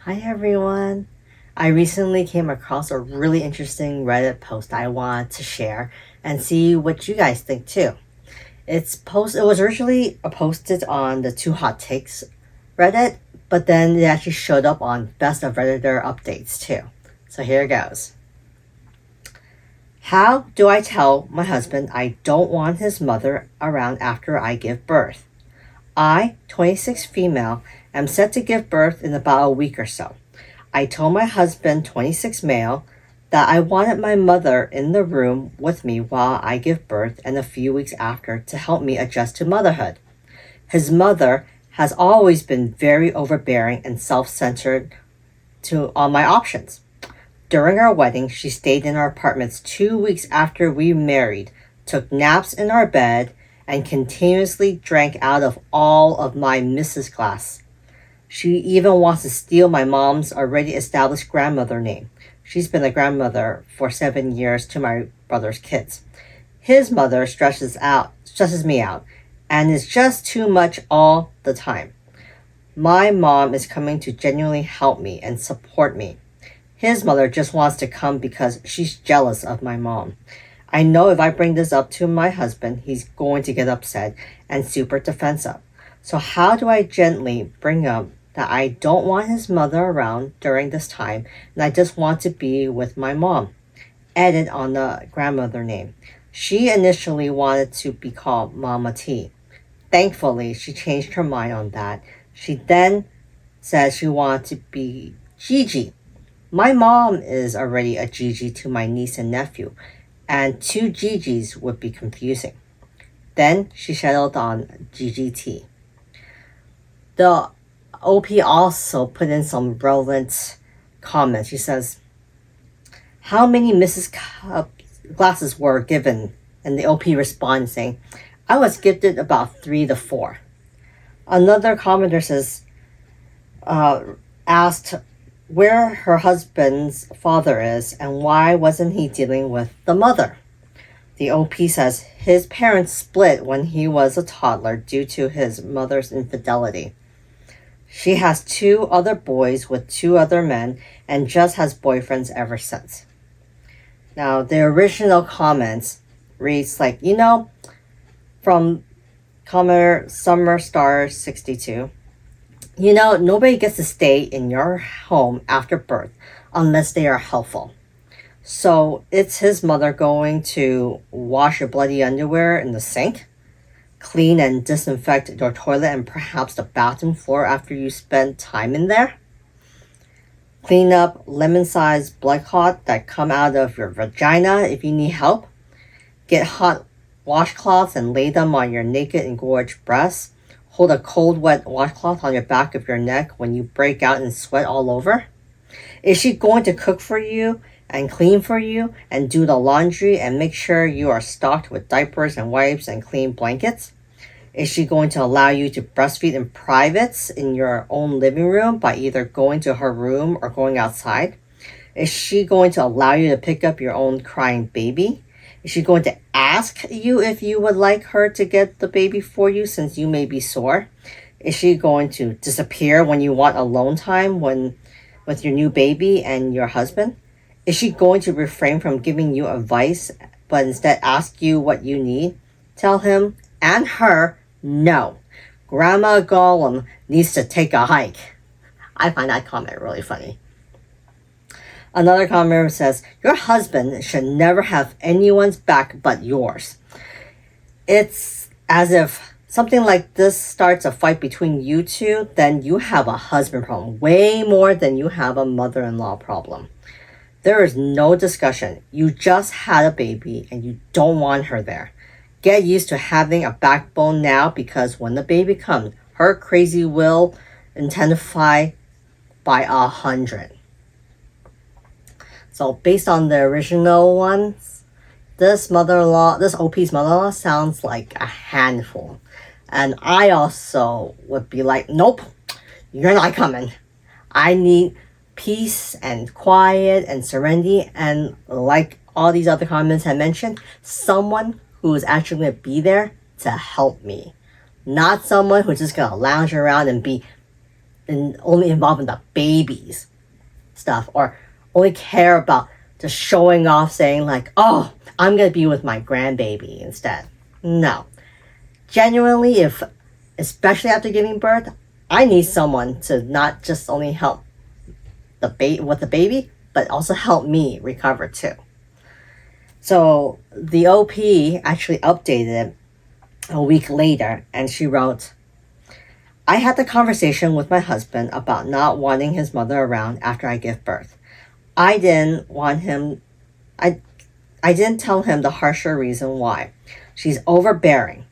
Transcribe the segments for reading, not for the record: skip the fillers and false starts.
Hi everyone! I recently came across a really interesting Reddit post I want to share and see what you guys think too. It was originally posted on the Two Hot Takes Reddit, but then it actually showed up on Best of Redditor Updates too. So here it goes. How do I tell my husband I don't want his mother around after I give birth? I, 26 female, am set to give birth in about a week or so. I told my husband, 26 male, that I wanted my mother in the room with me while I give birth and a few weeks after to help me adjust to motherhood. His mother has always been very overbearing and self-centered on my options. During our wedding, she stayed in our apartments 2 weeks after we married, took naps in our bed, and continuously drank out of all of my Mrs. glass. She even wants to steal my mom's already established grandmother name. She's been a grandmother for 7 years to my brother's kids. His mother stresses me out, and is just too much all the time. My mom is coming to genuinely help me and support me. His mother just wants to come because she's jealous of my mom. I know if I bring this up to my husband, he's going to get upset and super defensive. So how do I gently bring up that I don't want his mother around during this time and I just want to be with my mom? Edit on the grandmother name. She initially wanted to be called Mama T. Thankfully, she changed her mind on that. She then said she wanted to be Gigi. My mom is already a Gigi to my niece and nephew, and two Gigis would be confusing. Then she settled on GGT. The OP also put in some relevant comments. She says, how many Mrs. glasses were given? And the OP responds saying, I was gifted about 3 to 4. Another commenter says, asked where her husband's father is and why wasn't he dealing with the mother. The OP says his parents split when he was a toddler due to his mother's infidelity. She has 2 other boys with 2 other men and just has boyfriends ever since. Now, the original comments reads from commenter Summer Star 62. Nobody gets to stay in your home after birth unless they are helpful. So it's his mother going to wash your bloody underwear in the sink, clean and disinfect your toilet and perhaps the bathroom floor after you spend time in there, clean up lemon-sized blood clot that come out of your vagina if you need help, get hot washcloths and lay them on your naked and gorged breasts, hold a cold, wet washcloth on your back of your neck when you break out and sweat all over? Is she going to cook for you and clean for you and do the laundry and make sure you are stocked with diapers and wipes and clean blankets? Is she going to allow you to breastfeed in private in your own living room by either going to her room or going outside? Is she going to allow you to pick up your own crying baby? Is she going to ask you if you would like her to get the baby for you since you may be sore? Is she going to disappear when you want alone time with your new baby and your husband? Is she going to refrain from giving you advice but instead ask you what you need? Tell him and her, no. Grandma Gollum needs to take a hike. I find that comment really funny. Another commenter says, your husband should never have anyone's back but yours. It's as if something like this starts a fight between you two, then you have a husband problem, way more than you have a mother-in-law problem. There is no discussion. You just had a baby and you don't want her there. Get used to having a backbone now because when the baby comes, her crazy will intensify by 100. So based on the original ones, this OP's mother-in-law sounds like a handful. And I also would be like, nope, you're not coming. I need peace and quiet and serenity. And like all these other comments I mentioned, someone who is actually going to be there to help me. Not someone who's just going to lounge around and be only involved in the babies stuff, or only care about just showing off, saying like, oh, I'm gonna be with my grandbaby instead. No. Genuinely, if especially after giving birth, I need someone to not just only help with the baby, but also help me recover too. So the OP actually updated a week later, and she wrote, I had the conversation with my husband about not wanting his mother around after I give birth. I didn't want him I didn't tell him the harsher reason why. She's overbearing.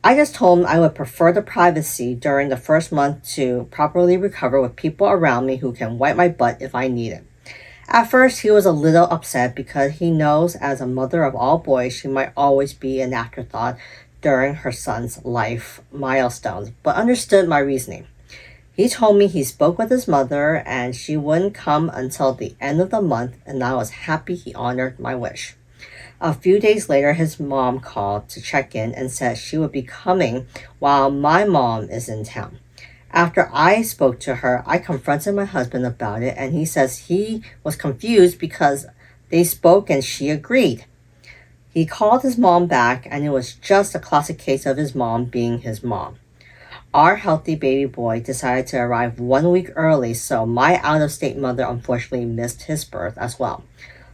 I just told him I would prefer the privacy during the first month to properly recover with people around me who can wipe my butt if I need it. At first, he was a little upset because he knows as a mother of all boys, she might always be an afterthought during her son's life milestones, but understood my reasoning. He told me he spoke with his mother and she wouldn't come until the end of the month, and I was happy he honored my wish. A few days later, his mom called to check in and said she would be coming while my mom is in town. After I spoke to her, I confronted my husband about it, and he says he was confused because they spoke and she agreed. He called his mom back, and it was just a classic case of his mom being his mom. Our healthy baby boy decided to arrive 1 week early, so my out-of-state mother unfortunately missed his birth as well.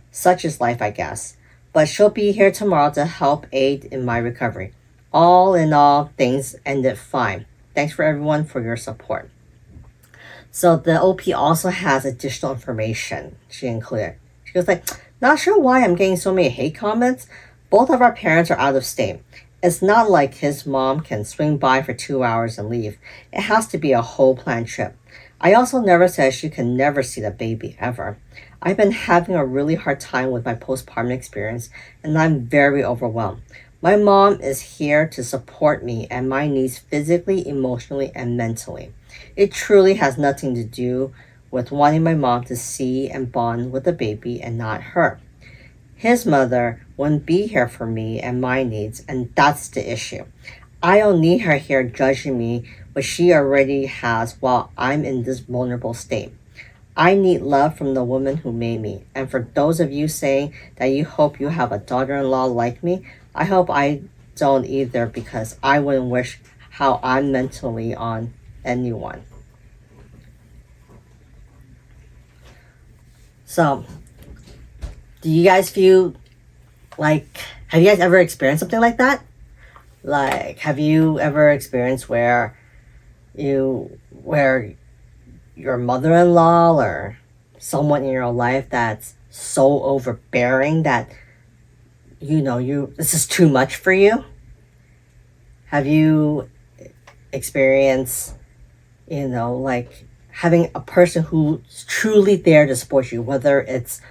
Such is life, I guess. But she'll be here tomorrow to help aid in my recovery. All in all, things ended fine. Thanks for everyone for your support. So the OP also has additional information she included. She was like, not sure why I'm getting so many hate comments. Both of our parents are out of state. It's not like his mom can swing by for 2 hours and leave. It has to be a whole planned trip. I also never said she can never see the baby ever. I've been having a really hard time with my postpartum experience, and I'm very overwhelmed. My mom is here to support me and my needs physically, emotionally, and mentally. It truly has nothing to do with wanting my mom to see and bond with the baby and not her. His mother wouldn't be here for me and my needs, and that's the issue. I don't need her here judging me, but she already has while I'm in this vulnerable state. I need love from the woman who made me. And for those of you saying that you hope you have a daughter-in-law like me, I hope I don't either, because I wouldn't wish how I'm mentally on anyone. So, do you guys feel like, have you guys ever experienced something like that? Like, have you ever experienced where your mother-in-law or someone in your life that's so overbearing that this is too much for you? Have you experienced like having a person who's truly there to support you, whether it's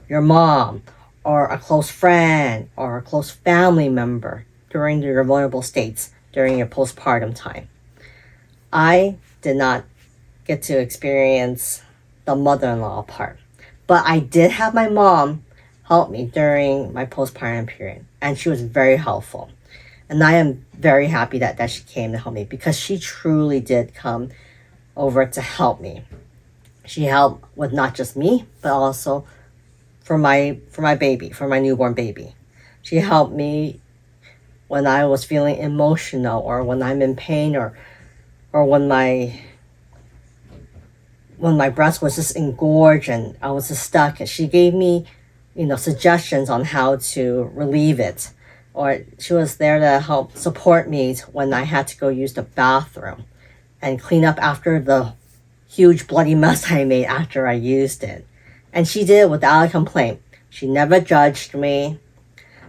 your mom or a close friend or a close family member during your vulnerable states during your postpartum time? I did not get to experience the mother-in-law part, but I did have my mom help me during my postpartum period, and she was very helpful. And I am very happy that she came to help me, because she truly did come over to help me. She helped with not just me, but also for my baby, for my newborn baby. She helped me when I was feeling emotional, or when I'm in pain, or when my breast was just engorged and I was just stuck. And she gave me, suggestions on how to relieve it. Or she was there to help support me when I had to go use the bathroom and clean up after the huge bloody mess I made after I used it. And she did it without a complaint. She never judged me.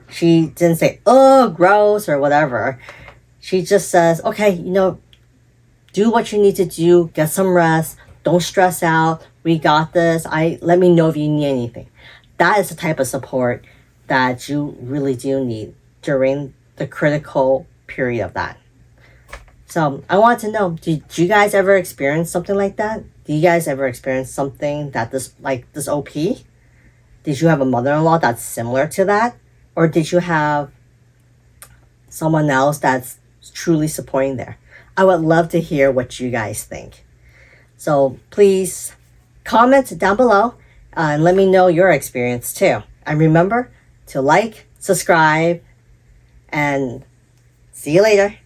She didn't say, oh, gross, or whatever. She just says, okay, do what you need to do, get some rest, don't stress out, we got this, let me know if you need anything. That is the type of support that you really do need during the critical period of that. So I want to know, did you guys ever experience something like that? Did you guys ever experience something that this OP? Did you have a mother-in-law that's similar to that? Or did you have someone else that's truly supporting there? I would love to hear what you guys think. So please comment down below and let me know your experience too. And remember to like, subscribe, and see you later.